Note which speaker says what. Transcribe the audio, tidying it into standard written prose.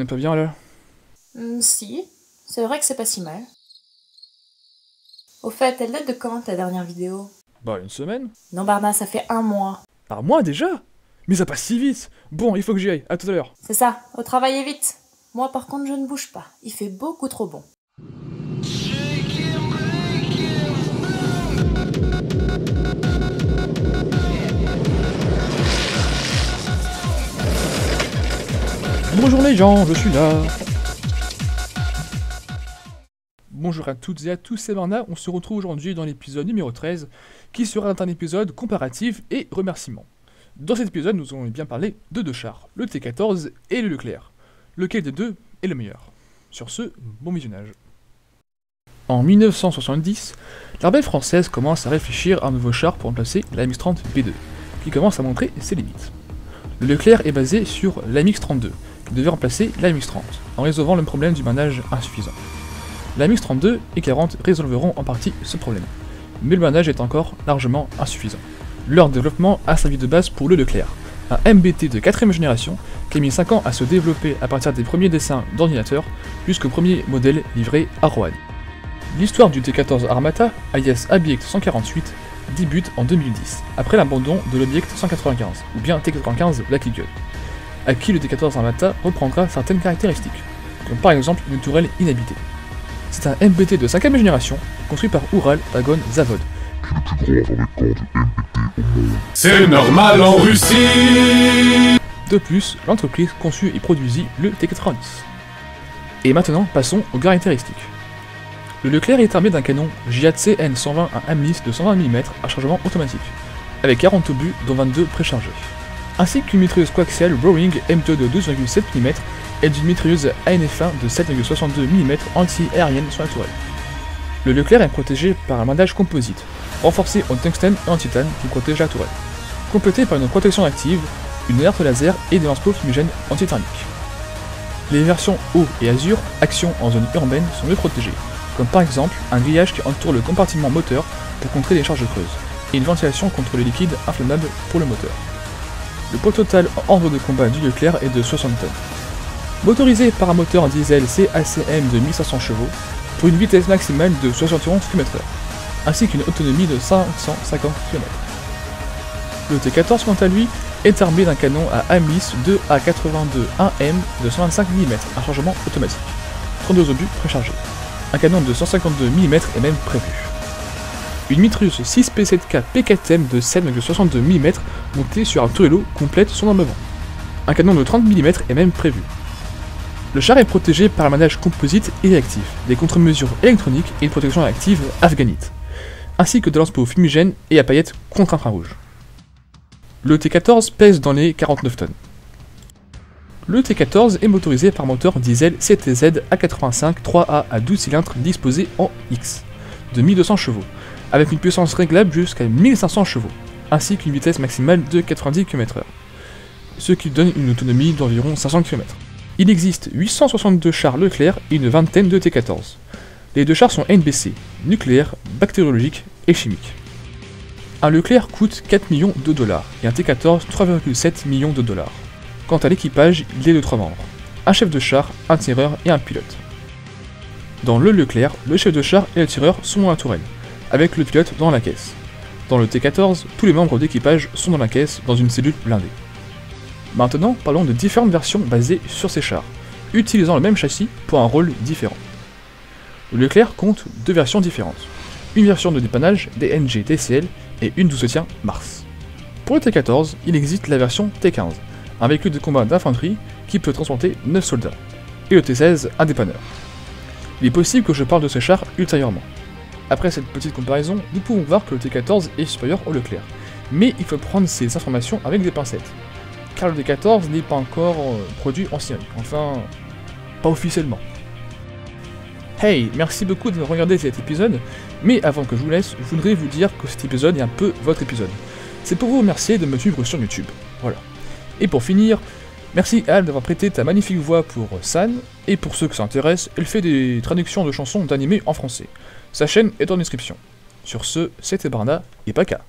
Speaker 1: On est pas bien là?
Speaker 2: Si, c'est vrai que c'est pas si mal. Au fait, elle date de quand ta dernière vidéo?
Speaker 1: Bah, une semaine?
Speaker 2: Non Barna, ça fait 1 mois.
Speaker 1: Par mois déjà? Mais ça passe si vite! Bon, il faut que j'y aille, à tout à l'heure.
Speaker 2: C'est ça, au travail et vite. Moi par contre je ne bouge pas, il fait beaucoup trop bon.
Speaker 1: Bonjour les gens, je suis là. Bonjour à toutes et à tous, c'est Barna, on se retrouve aujourd'hui dans l'épisode numéro 13, qui sera un épisode comparatif et remerciement. Dans cet épisode, nous allons bien parler de deux chars, le T14 et le Leclerc. Lequel des deux est le meilleur? Sur ce, bon visionnage. En 1970, l'armée française commence à réfléchir à un nouveau char pour remplacer la MX-30 B2, qui commence à montrer ses limites. Le Leclerc est basé sur la MX-32, qui devait remplacer la MX-30, en résolvant le problème du manage insuffisant. La MX-32 et 40 résolveront en partie ce problème, mais le manage est encore largement insuffisant. Leur développement a servi de base pour le Leclerc, un MBT de 4ème génération qui a mis 5 ans à se développer à partir des premiers dessins d'ordinateur jusqu'au premier modèle livré à Roanne. L'histoire du T14 Armata, alias Object 148, débute en 2010, après l'abandon de l'Object 195, ou bien T95 Black Eagle, à qui le T14 Armata reprendra certaines caractéristiques, comme par exemple une tourelle inhabitée. C'est un MBT de 5ème génération, construit par Ural Dragon Zavod.
Speaker 3: C'est normal en Russie.
Speaker 1: De plus, l'entreprise conçut et produisit le T90. Et maintenant, passons aux caractéristiques. Le Leclerc est armé d'un canon JATC N120 à Amlis de 120 mm à chargement automatique, avec 40 obus dont 22 préchargés, ainsi qu'une mitrailleuse coaxiale Browning M2 de 12,7 mm et d'une mitrailleuse ANF1 de 7,62 mm anti-aérienne sur la tourelle. Le Leclerc est protégé par un blindage composite, renforcé en tungstène et en titane qui protège la tourelle, complété par une protection active, une alerte laser et des lance-pots fumigènes antithermiques. Les versions eau et azur, action en zone urbaine, sont mieux protégées, comme par exemple un grillage qui entoure le compartiment moteur pour contrer les charges creuses, et une ventilation contre les liquides inflammables pour le moteur. Le poids total en ordre de combat du Leclerc est de 60 tonnes. Motorisé par un moteur diesel CACM de 1500 chevaux, pour une vitesse maximale de 71 km/h, ainsi qu'une autonomie de 550 km. Le T14 quant à lui est armé d'un canon à Amlis 2A82 1M de 125 mm à chargement automatique, 32 obus préchargés. Un canon de 152 mm est même prévu. Une mitrailleuse 6P7K P4M de 7,62 mm montée sur un tourello complète son armement. Un canon de 30 mm est même prévu. Le char est protégé par un manage composite et réactif, des contre-mesures électroniques et une protection active afghanite, ainsi que de lance-pots fumigènes et à paillettes contre infrarouge. Le T14 pèse dans les 49 tonnes. Le T14 est motorisé par moteur diesel CTZ A85 3A à 12 cylindres disposé en X, de 1200 chevaux, avec une puissance réglable jusqu'à 1500 chevaux, ainsi qu'une vitesse maximale de 90 km/h, ce qui donne une autonomie d'environ 500 km. Il existe 862 chars Leclerc et une vingtaine de T14. Les deux chars sont NBC, nucléaire, bactériologique et chimique. Un Leclerc coûte 4 millions de dollars et un T14 3,7 millions de dollars. Quant à l'équipage, il est de 3 membres, un chef de char, un tireur et un pilote. Dans le Leclerc, le chef de char et le tireur sont dans la tourelle, avec le pilote dans la caisse. Dans le T14, tous les membres d'équipage sont dans la caisse dans une cellule blindée. Maintenant, parlons de différentes versions basées sur ces chars, utilisant le même châssis pour un rôle différent. Le Leclerc compte deux versions différentes, une version de dépannage DNG TCL et une d'où se tient Mars. Pour le T14, il existe la version T15, un véhicule de combat d'infanterie qui peut transporter 9 soldats, et le T16, un dépanneur. Il est possible que je parle de ce char ultérieurement. Après cette petite comparaison, nous pouvons voir que le T14 est supérieur au Leclerc, mais il faut prendre ces informations avec des pincettes, car le T14 n'est pas encore produit en série, enfin, pas officiellement. Hey, merci beaucoup de regarder cet épisode, mais avant que je vous laisse, je voudrais vous dire que cet épisode est un peu votre épisode. C'est pour vous remercier de me suivre sur YouTube, voilà. Et pour finir, merci Al d'avoir prêté ta magnifique voix pour San, et pour ceux que ça intéresse, elle fait des traductions de chansons d'animés en français. Sa chaîne est en description. Sur ce, c'était Barna, et Paka.